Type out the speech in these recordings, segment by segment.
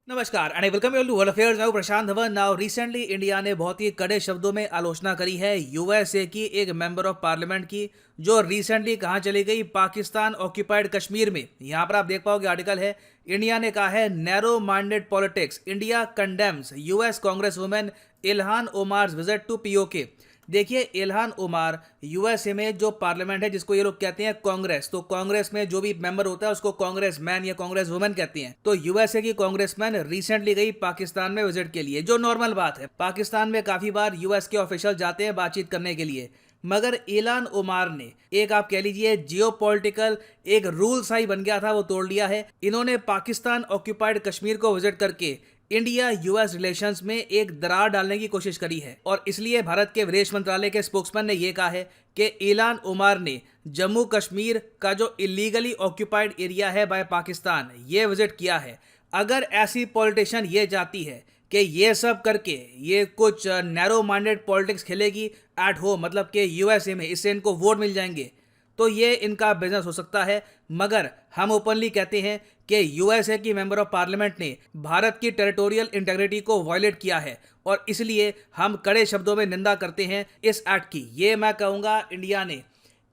नमस्कार and welcome you to world affairs. मैं हूं Prashant Dhawan. Now recently India ने बहुत ही कड़े शब्दों में आलोचना करी है यूएसए की एक मेंबर ऑफ पार्लियामेंट की, जो रिसेंटली कहां चली गई, पाकिस्तान ऑक्यूपाइड कश्मीर में। यहां पर आप देख पाओगे आर्टिकल है, इंडिया ने कहा है narrow minded politics, India condemns US Congress women Ilhan Omar's visit to PoK. देखिए, इल्हान ओमार यूएसए में जो पार्लियामेंट है, जिसको ये लोग कहते हैं कांग्रेस, तो कांग्रेस में जो भी मेंबर होता है उसको कांग्रेस मैन या कांग्रेस वुमेन कहती हैं। तो यूएसए की कांग्रेसमैन रिसेंटली गई पाकिस्तान में विजिट के लिए, जो नॉर्मल बात है। पाकिस्तान में काफी बार यूएस के ऑफिशियल जाते हैं बातचीत करने के लिए, मगर इल्हान ओमार ने एक, आप कह लीजिए, जियोपॉलिटिकल एक रूल सा ही बन गया था, वो तोड़ लिया है। इन्होंने पाकिस्तान ऑक्यूपाइड कश्मीर को विजिट करके इंडिया यूएस रिलेशंस में एक दरार डालने की कोशिश करी है, और इसलिए भारत के विदेश मंत्रालय के स्पोक्समैन ने यह कहा है कि इल्हान ओमार ने जम्मू कश्मीर का जो इलीगली ऑक्यूपाइड एरिया है बाय पाकिस्तान, ये विजिट किया है। अगर ऐसी पॉलिटिशियन ये चाहती है कि ये सब करके ये कुछ नैरो माइंडेड पॉलिटिक्स खेलेगी एट होम, मतलब कि यूएसए में, इससे इनको वोट मिल जाएंगे, तो ये इनका बिजनेस हो सकता है। मगर हम ओपनली कहते हैं कि यूएसए की मेंबर ऑफ पार्लियामेंट ने भारत की टेरिटोरियल इंटीग्रिटी को वायलेट किया है, और इसलिए हम कड़े शब्दों में निंदा करते हैं इस एक्ट की। ये मैं कहूँगा, इंडिया ने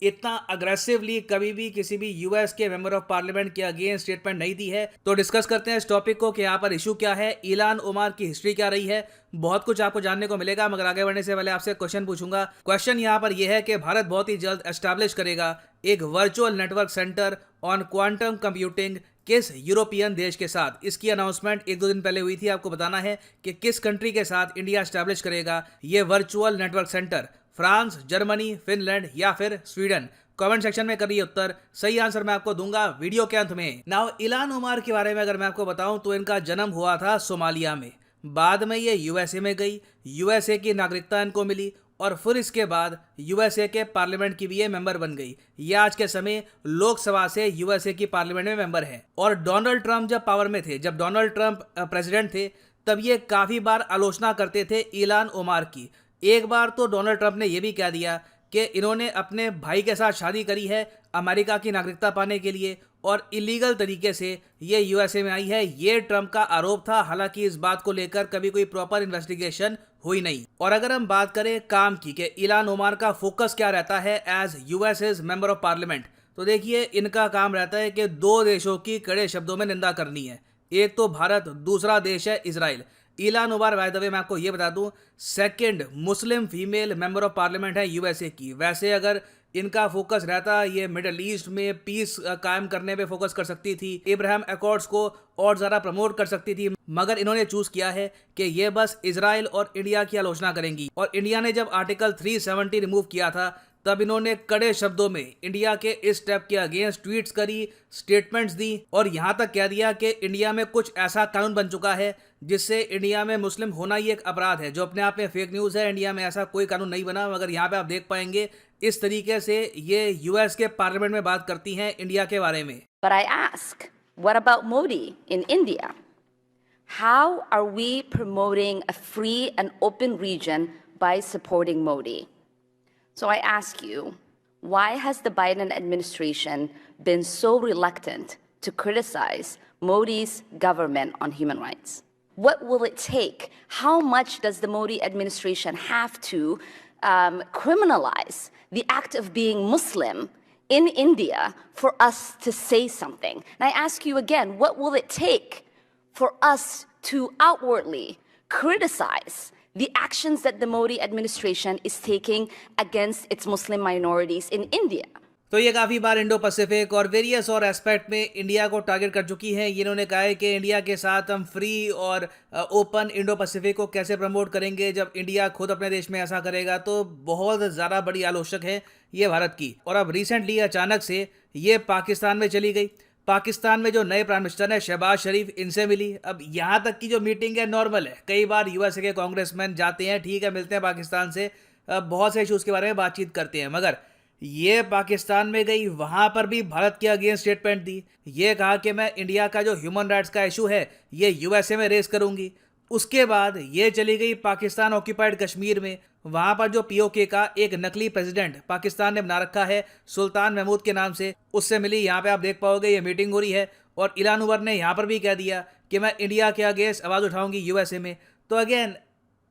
इतना अग्रेसिवली कभी भी किसी भी यूएस के मेंबर ऑफ पार्लियामेंट के अगेंस्ट स्टेटमेंट नहीं दी है। तो डिस्कस करते हैं इस टॉपिक को कि यहाँ पर इशू क्या है, इल्हान ओमार की हिस्ट्री क्या रही है। बहुत कुछ आपको जानने को मिलेगा, मगर आगे बढ़ने से पहले आपसे क्वेश्चन पूछूंगा। क्वेश्चन यहाँ पर यह है कि भारत बहुत ही जल्द एस्टैब्लिश करेगा एक virtual network centre on quantum computing किस यूरोपियन देश के साथ। इसकी अनाउंसमेंट एक दो दिन पहले हुई थी। आपको बताना है कि किस कंट्री के साथ इंडिया एस्टैब्लिश करेगा ये virtual network centre, France, Germany, Finland या फिर स्वीडन। कमेंट सेक्शन में करिए उत्तर, सही आंसर मैं आपको दूंगा वीडियो के अंत में। नाउ इल्हान ओमार के बारे में अगर मैं आपको बताऊं तो इनका जन्म हुआ था सोमालिया में, बाद में ये यूएसए में गई, यूएसए की नागरिकता इनको मिली, और फिर इसके बाद यूएसए के पार्लियामेंट की भी ये मेंबर बन गई। ये आज के समय लोकसभा से यूएसए की पार्लियामेंट में मेंबर है। और डोनाल्ड ट्रंप जब पावर में थे, जब डोनाल्ड ट्रंप प्रेसिडेंट थे, तब ये काफी बार आलोचना करते थे इल्हान ओमार की। एक बार तो डोनाल्ड ट्रंप ने यह भी कह दिया कि इन्होंने अपने भाई के साथ शादी करी है अमेरिका की नागरिकता पाने के लिए, और इलीगल तरीके से ये यूएसए में आई है। ये ट्रंप का आरोप था। हालांकि इस बात को लेकर कभी कोई प्रॉपर इन्वेस्टिगेशन हुई नहीं। और अगर हम बात करें काम की कि इल्हान ओमार का फोकस क्या रहता है as US member of parliament, तो देखिए, इनका काम रहता है कि दो देशों की कड़े शब्दों में निंदा करनी है। एक तो भारत, दूसरा देश है Israel. Ilhan Omar, by the way, मैं आपको ये बता दूं, second Muslim female member of parliament है यूएसए की। वैसे अगर इनका फोकस रहता, ये मिडल ईस्ट में पीस कायम करने पे फोकस कर सकती थी, इब्राहिम अकॉर्ड्स को और ज़्यादा प्रमोट कर सकती थी, मगर इन्होंने चूज किया है कि ये बस इजराइल और इंडिया की आलोचना करेंगी। और इंडिया ने जब आर्टिकल 370 रिमूव किया था, तब इन्होंने कड़े शब्दों में इंडिया के इस स्टेप के अगेंस्ट ट्वीट्स करी, स्टेटमेंट्स दी, और यहां तक कह दिया कि इंडिया में कुछ ऐसा कानून बन चुका है जिससे इंडिया में मुस्लिम होना ही एक अपराध है, जो अपने आप में फेक न्यूज़ है। इंडिया में ऐसा कोई कानून नहीं बना, मगर यहाँ पे आप देख पाएंगे इस तरीके से ये यूएस के पार्लियामेंट में बात करती हैं इंडिया के बारे में। But I ask, what about Modi in India? How are we promoting a free and open region by supporting Modi? So I ask you, why has the Biden administration been so reluctant to criticize Modi's government on human rights? What will it take? How much does the Modi administration have to criminalize the act of being Muslim in India for us to say something? And I ask you again, what will it take for us to outwardly criticize the actions that the Modi administration is taking against its Muslim minorities in India? तो ये काफ़ी बार Indo Pacific और various और aspect में India को target कर चुकी है। ये इन्होंने कहा है कि इंडिया के साथ हम फ्री और ओपन इंडो पैसिफिक को कैसे प्रमोट करेंगे जब इंडिया खुद अपने देश में ऐसा करेगा। तो बहुत ज़्यादा बड़ी आलोचक है ये भारत की। और अब रिसेंटली अचानक से ये पाकिस्तान में चली गई। पाकिस्तान में जो नए प्राइम मिनिस्टर हैं शहबाज शरीफ, इनसे मिली। अब यहाँ तक की जो मीटिंग है नॉर्मल है। कई बार यूएसए के कांग्रेसमैन जाते हैं, ठीक है, मिलते हैं पाकिस्तान से, बहुत से इशूज़ के बारे में बातचीत करते हैं, मगर ये पाकिस्तान में गई, वहां पर भी भारत के अगेंस्ट स्टेटमेंट दी। ये कहा कि मैं इंडिया का जो ह्यूमन राइट्स का इशू है ये यूएसए में रेस करूंगी। उसके बाद ये चली गई पाकिस्तान ऑक्यूपाइड कश्मीर में। वहां पर जो पीओके का एक नकली प्रेसिडेंट पाकिस्तान ने बना रखा है सुल्तान महमूद के नाम से, उससे मिली। यहाँ पे आप देख पाओगे ये मीटिंग हो रही है। और इल्हान ओमार ने यहाँ पर भी कह दिया कि मैं इंडिया के अगेंस्ट आवाज़ उठाऊंगी यूएसए में, तो अगेन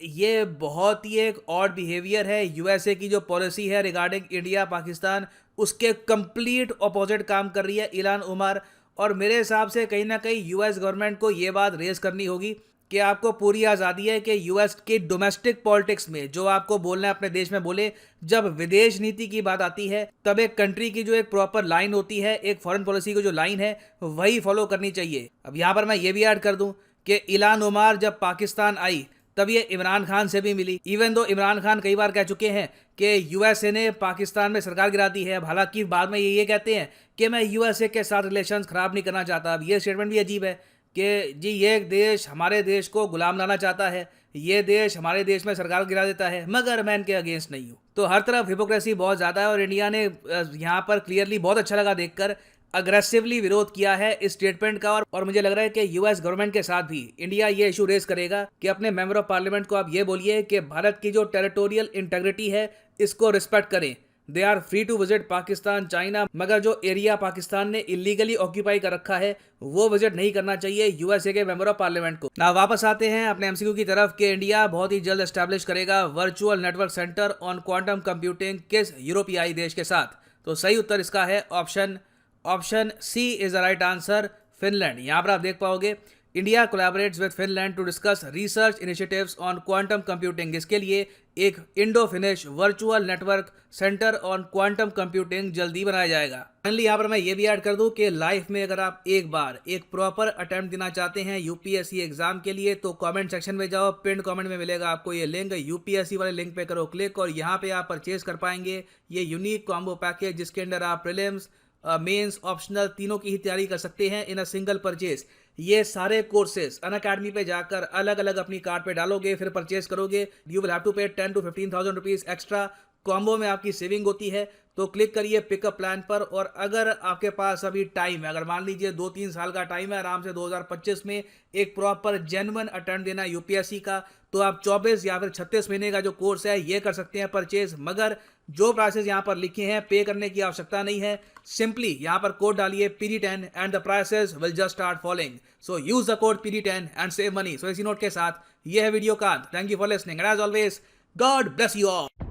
ये बहुत ही एक ऑड बिहेवियर है। यूएसए की जो पॉलिसी है रिगार्डिंग इंडिया पाकिस्तान, उसके कंप्लीट अपोजिट काम कर रही है इलान उमर। और मेरे हिसाब से कहीं ना कहीं यूएस गवर्नमेंट को ये बात रेज करनी होगी कि आपको पूरी आज़ादी है कि यूएस के डोमेस्टिक पॉलिटिक्स में जो आपको बोलना है अपने देश में बोले। जब विदेश नीति की बात आती है तब एक कंट्री की जो एक प्रॉपर लाइन होती है, एक फॉरेन पॉलिसी की जो लाइन है, वही फॉलो करनी चाहिए। अब यहाँ पर मैं ये भी ऐड कर दूं कि इलान उमर जब पाकिस्तान आई तब ये इमरान खान से भी मिली। इवन दो इमरान खान कई बार कह चुके हैं कि यूएसए ने पाकिस्तान में सरकार गिरा दी है, हालांकि बाद में ये कहते हैं कि मैं यूएसए के साथ रिलेशंस खराब नहीं करना चाहता। अब ये स्टेटमेंट भी अजीब है कि जी ये देश हमारे देश को गुलाम बनाना चाहता है, ये देश हमारे देश में सरकार गिरा देता है, मगर मैं इनके अगेंस्ट नहीं हूँ। तो हर तरफ हिपोक्रेसी बहुत ज़्यादा है और इंडिया ने यहाँ पर क्लियरली बहुत अच्छा लगा देखकर अग्रेसिवली विरोध किया है इस स्टेटमेंट का। और मुझे लग रहा है कि यूएस गवर्नमेंट के साथ भी इंडिया ये इशू रेज करेगा कि अपने मेंबर ऑफ पार्लियामेंट को आप ये बोलिए कि भारत की जो टेरिटोरियल इंटेग्रिटी है इसको रिस्पेक्ट करें। They are free to visit Pakistan, China, मगर जो एरिया पाकिस्तान ने इलीगली ऑक्यूपाई कर रखा है वो विजिट नहीं करना चाहिए यूएसए के मेंबर ऑफ पार्लियामेंट को। ना वापस आते हैं अपने एमसीक्यू की तरफ कि इंडिया बहुत ही जल्द एस्टैब्लिश करेगा virtual network centre on quantum computing किस यूरोपीय देश के साथ। तो सही उत्तर इसका है option C is the right answer, Finland. यहाँ पर आप देख पाओगे India collaborates with Finland to discuss research initiatives on quantum computing. इसके लिए एक Indo Finnish virtual network centre on quantum computing जल्दी बनाया जाएगा। फाइनली यहाँ पर मैं ये भी ऐड कर दूं कि लाइफ में अगर आप एक बार एक प्रॉपर अटेम्प्ट देना चाहते हैं यूपीएससी एग्जाम के लिए तो कमेंट सेक्शन में जाओ, पिन कमेंट में मिलेगा आपको ये लिंक, यूपीएससी वाले लिंक पे करो क्लिक और यहाँ पे आप परचेज कर पाएंगे ये यूनिक कॉम्बो पैकेज जिसके अंदर आप प्रीलिम्स मेंस ऑप्शनल तीनों की ही तैयारी कर सकते हैं इन अ सिंगल परचेज। ये सारे कोर्सेज अनअकैडमी पे जाकर अलग अलग अपनी कार्ड पे डालोगे फिर परचेज करोगे, यू विल हैव टू पे 10 to 15,000 रुपीज एक्स्ट्रा। कॉम्बो में आपकी सेविंग होती है। तो क्लिक करिए पिकअप प्लान पर। और अगर आपके पास अभी टाइम है, अगर मान लीजिए 2-3 साल का टाइम है आराम से 2025 में एक प्रॉपर जेन्युइन अटेम्प्ट देना यूपीएससी का, तो आप 24 या फिर 36 महीने का जो कोर्स है ये कर सकते हैं परचेज। मगर जो प्राइसेस यहाँ पर लिखे हैं पे करने की आवश्यकता नहीं है, सिंपली यहाँ पर कोड डालिए PD10 and the prices will just start following. So use the code PD10 and save money. So इसी नोट के साथ ये है वीडियो का। Thank you for listening and as always God bless you all.